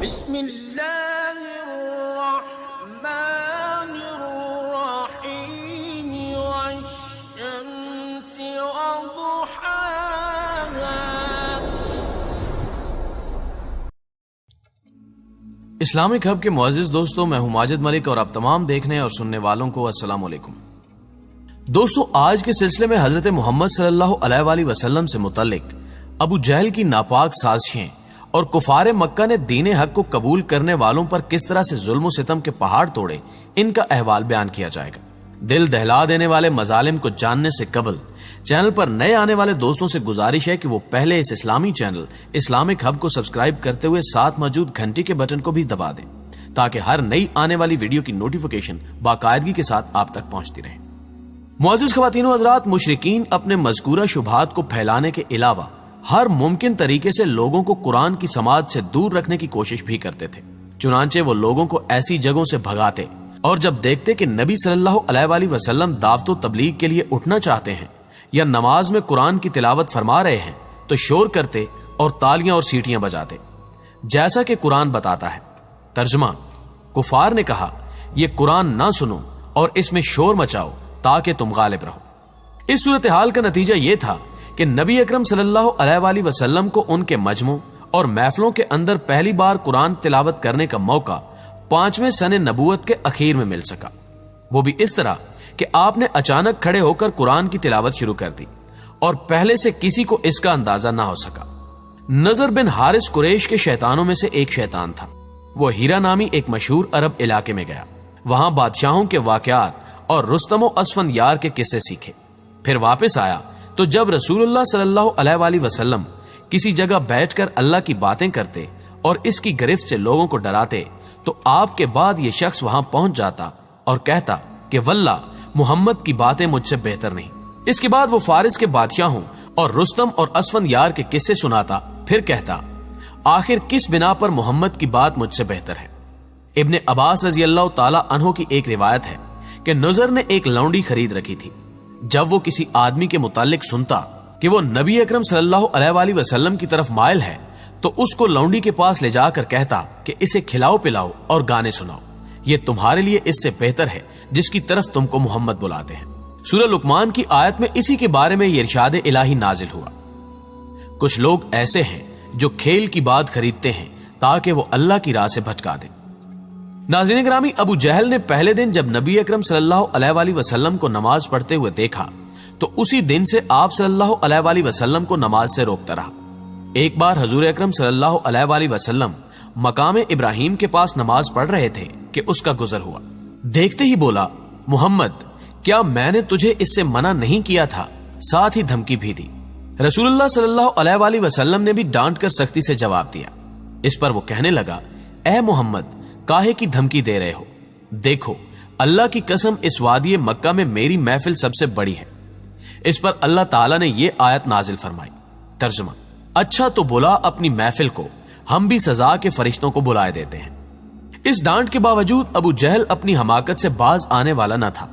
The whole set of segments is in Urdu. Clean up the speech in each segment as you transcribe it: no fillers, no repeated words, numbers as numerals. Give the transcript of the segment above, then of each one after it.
بسم اللہ الرحمن الرحیم والشمس وضحاها۔ اسلامک ہب کے معزز دوستوں، میں ہوں ماجد ملک اور آپ تمام دیکھنے اور سننے والوں کو السلام علیکم۔ دوستوں، آج کے سلسلے میں حضرت محمد صلی اللہ علیہ وآلہ وسلم سے متعلق ابو جہل کی ناپاک سازشیں اور کفار مکہ نے دین حق کو قبول کرنے والوں پر کس طرح سے ظلم و ستم کے پہاڑ توڑے، ان کا احوال بیان کیا جائے گا۔ دل دہلا دینے والے مظالم کو جاننے سے قبل چینل پر نئے آنے والے دوستوں سے گزارش ہے کہ وہ پہلے اس اسلامی چینل اسلامک ہب کو سبسکرائب کرتے ہوئے ساتھ موجود گھنٹی کے بٹن کو بھی دبا دیں تاکہ ہر نئی آنے والی ویڈیو کی نوٹیفیکیشن باقاعدگی کے ساتھ آپ تک پہنچتی رہے۔ معزز خواتین و حضرات، مشرکین اپنے مذکورہ شبہات کو پھیلانے کے علاوہ ہر ممکن طریقے سے لوگوں کو قرآن کی سماعت سے دور رکھنے کی کوشش بھی کرتے تھے۔ چنانچہ وہ لوگوں کو ایسی جگہوں سے بھگاتے اور جب دیکھتے کہ نبی صلی اللہ علیہ وآلہ وسلم دعوت و تبلیغ کے لیے اٹھنا چاہتے ہیں یا نماز میں قرآن کی تلاوت فرما رہے ہیں تو شور کرتے اور تالیاں اور سیٹیاں بجاتے، جیسا کہ قرآن بتاتا ہے۔ ترجمہ: کفار نے کہا، یہ قرآن نہ سنو اور اس میں شور مچاؤ تاکہ تم غالب رہو۔ اس صورتحال کا نتیجہ یہ تھا کہ نبی اکرم صلی اللہ علیہ وآلہ وسلم کو ان کے مجمع اور محفلوں کے اندر پہلی بار قرآن تلاوت کرنے کا موقع 5ویں سن نبوت کے اخیر میں مل سکا، وہ بھی اس طرح کہ آپ نے اچانک کھڑے ہو کر قرآن کی تلاوت شروع کر دی اور پہلے سے کسی کو اس کا اندازہ نہ ہو سکا۔ نضر بن حارث قریش کے شیطانوں میں سے ایک شیطان تھا۔ وہ ہیرا نامی ایک مشہور عرب علاقے میں گیا، وہاں بادشاہوں کے واقعات اور رستم و اسفندیار کے قصے سیکھے۔ پھر واپس آیا تو جب رسول اللہ صلی اللہ علیہ وآلہ وسلم کسی جگہ بیٹھ کر اللہ کی باتیں کرتے اور اس کی گرفت سے لوگوں کو ڈراتے تو آپ کے بعد یہ شخص وہاں پہنچ جاتا اور کہتا کہ واللہ محمد کی باتیں مجھ سے بہتر نہیں۔ اس کے بعد وہ فارس کے بادشاہوں اور رستم اور اسفندیار کے قصے سناتا، پھر کہتا آخر کس بنا پر محمد کی بات مجھ سے بہتر ہے۔ ابن عباس رضی اللہ تعالی عنہ کی ایک روایت ہے کہ نضر نے ایک لونڈی خرید رکھی تھی۔ جب وہ کسی آدمی کے متعلق سنتا کہ وہ نبی اکرم صلی اللہ علیہ وآلہ وسلم کی طرف مائل ہے تو اس کو لونڈی کے پاس لے جا کر کہتا کہ اسے کھلاؤ پلاؤ اور گانے سناؤ، یہ تمہارے لیے اس سے بہتر ہے جس کی طرف تم کو محمد بلاتے ہیں۔ سورہ لقمان کی آیت میں اسی کے بارے میں یہ ارشاد الہی نازل ہوا۔ کچھ لوگ ایسے ہیں جو کھیل کی بات خریدتے ہیں تاکہ وہ اللہ کی راہ سے بھٹکا دیں۔ ناظرین گرامی، ابو جہل نے پہلے دن جب نبی اکرم صلی اللہ علیہ وآلہ وسلم کو نماز پڑھتے ہوئے دیکھا تو اسی دن سے آپ صلی اللہ علیہ وآلہ وسلم کو نماز سے روکتا رہا۔ ایک بار حضور اکرم صلی اللہ علیہ وآلہ وسلم مقام ابراہیم کے پاس نماز پڑھ رہے تھے کہ اس کا گزر ہوا۔ دیکھتے ہی بولا، محمد کیا میں نے تجھے اس سے منع نہیں کیا تھا؟ ساتھ ہی دھمکی بھی دی۔ رسول اللہ صلی اللہ علیہ وآلہ وسلم نے بھی ڈانٹ کر سختی سے جواب دیا۔ اس پر وہ کہنے لگا، اے محمد کاہے کی دھمکی دے رہے ہو؟ دیکھو اللہ کی قسم اس وادی مکہ میں میری محفل سب سے بڑی ہے۔ اس پر اللہ تعالیٰ نے یہ آیت نازل فرمائی۔ ترجمہ: اچھا تو بلا اپنی محفل کو، ہم بھی سزا کے فرشتوں کو بلائے دیتے ہیں۔ اس ڈانٹ کے باوجود ابو جہل اپنی حماقت سے باز آنے والا نہ تھا،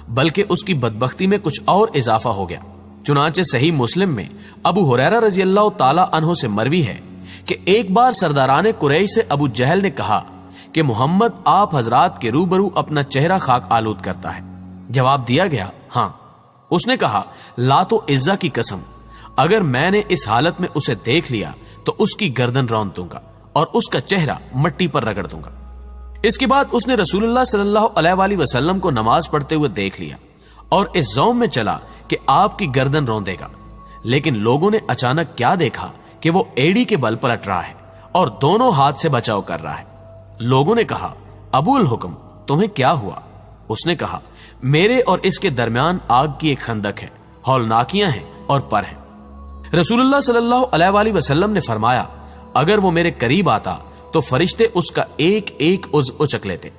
بلکہ اس کی بدبختی میں کچھ اور اضافہ ہو گیا۔ چنانچہ صحیح مسلم میں ابو ہریرہ رضی اللہ تعالی عنہ سے مروی ہے کہ ایک بار سرداران قریش سے ابو جہل نے کہا کہ محمد آپ حضرات کے روبرو اپنا چہرہ خاک آلود کرتا ہے۔ جواب دیا گیا، ہاں۔ اس نے کہا، لات و عزا کی قسم، اگر میں نے اس حالت میں اسے دیکھ لیا تو اس کی گردن روند دوں گا اور اس کا چہرہ مٹی پر رگڑ دوں گا۔ اس کے بعد اس نے رسول اللہ صلی اللہ علیہ وآلہ وسلم کو نماز پڑھتے ہوئے دیکھ لیا اور اس زوم میں چلا کہ آپ کی گردن روندے گا، لیکن لوگوں نے اچانک کیا دیکھا کہ وہ ایڑی کے بل پلٹ رہا ہے اور دونوں ہاتھ سے بچاؤ کر رہا ہے۔ لوگوں نے کہا، ابو الحکم تمہیں کیا ہوا؟ اس نے کہا، میرے اور اس کے درمیان آگ کی ایک خندق ہے، ہولناکیاں ہیں اور پر ہیں۔ رسول اللہ صلی اللہ علیہ وآلہ وسلم نے فرمایا، اگر وہ میرے قریب آتا تو فرشتے اس کا ایک ایک عضو اچک لیتے۔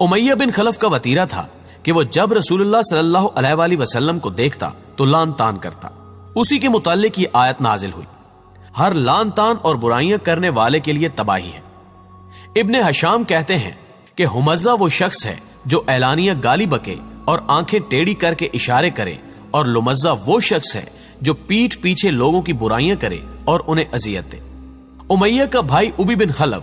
امیہ بن خلف کا وتیرہ تھا کہ وہ جب رسول اللہ صلی اللہ علیہ وآلہ وسلم کو دیکھتا تو لان تان کرتا۔ اسی کے متعلق یہ آیت نازل ہوئی، ہر لان تان اور برائیاں کرنے والے کے لیے تباہی ہے۔ ابن حشام کہتے ہیں کہ حمزہ وہ شخص ہے جو اعلانیہ گالی بکے اور آنکھیں ٹیڑھی کر کے اشارے کرے، اور لمزہ وہ شخص ہے جو پیٹھ پیچھے لوگوں کی برائیاں کرے اور انہیں اذیت دے۔ امیہ کا بھائی ابی بن خلف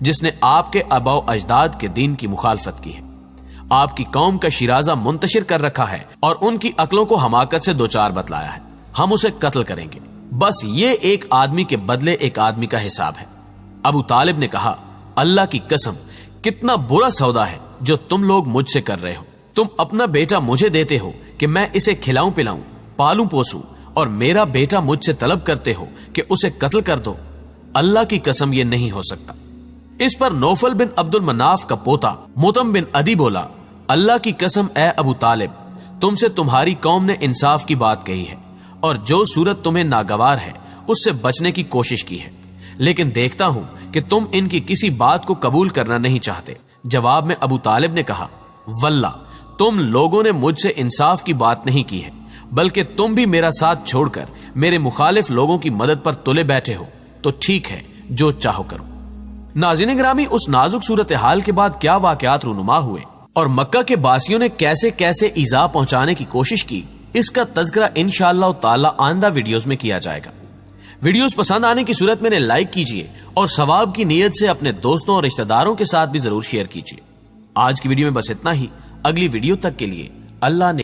جس نے آپ کے آباء و اجداد کے دین کی مخالفت کی ہے، آپ کی قوم کا شیرازہ منتشر کر رکھا ہے اور ان کی عقلوں کو حماقت سے دوچار بتلایا ہے، ہم اسے قتل کریں گے۔ بس یہ ایک آدمی کے بدلے ایک آدمی کا حساب ہے۔ ابو طالب نے کہا، اللہ کی قسم کتنا برا سودا ہے جو تم لوگ مجھ سے کر رہے ہو۔ تم اپنا بیٹا مجھے دیتے ہو کہ میں اسے کھلاؤں پلاؤں، پالوں پوسوں، اور میرا بیٹا مجھ سے طلب کرتے ہو کہ اسے قتل کر دو۔ اللہ کی قسم یہ نہیں ہو سکتا۔ اس پر نوفل بن عبد المناف کا پوتا مطعم بن عدی بولا، اللہ کی قسم اے ابو طالب، تم سے تمہاری قوم نے انصاف کی بات کہی ہے اور جو صورت تمہیں ناگوار ہے اس سے بچنے کی کوشش کی ہے، لیکن دیکھتا ہوں کہ تم ان کی کسی بات کو قبول کرنا نہیں چاہتے۔ جواب میں ابو طالب نے کہا، واللہ تم لوگوں نے مجھ سے انصاف کی بات نہیں کی ہے، بلکہ تم بھی میرا ساتھ چھوڑ کر میرے مخالف لوگوں کی مدد پر تلے بیٹھے ہو، تو ٹھیک ہے، جو چاہو کرو۔ ناظرین گرامی، اس نازک صورتحال کے بعد کیا واقعات رونما ہوئے اور مکہ کے باسیوں نے کیسے کیسے ایذا پہنچانے کی کوشش کی، اس کا تذکرہ انشاءاللہ تعالی آئندہ ویڈیوز میں کیا جائے گا۔ ویڈیوز پسند آنے کی صورت میں لائک کیجئے اور ثواب کی نیت سے اپنے دوستوں اور رشتہ داروں کے ساتھ بھی ضرور شیئر کیجئے۔ آج کی ویڈیو میں بس اتنا ہی، اگلی ویڈیو تک کے لیے اللہ نے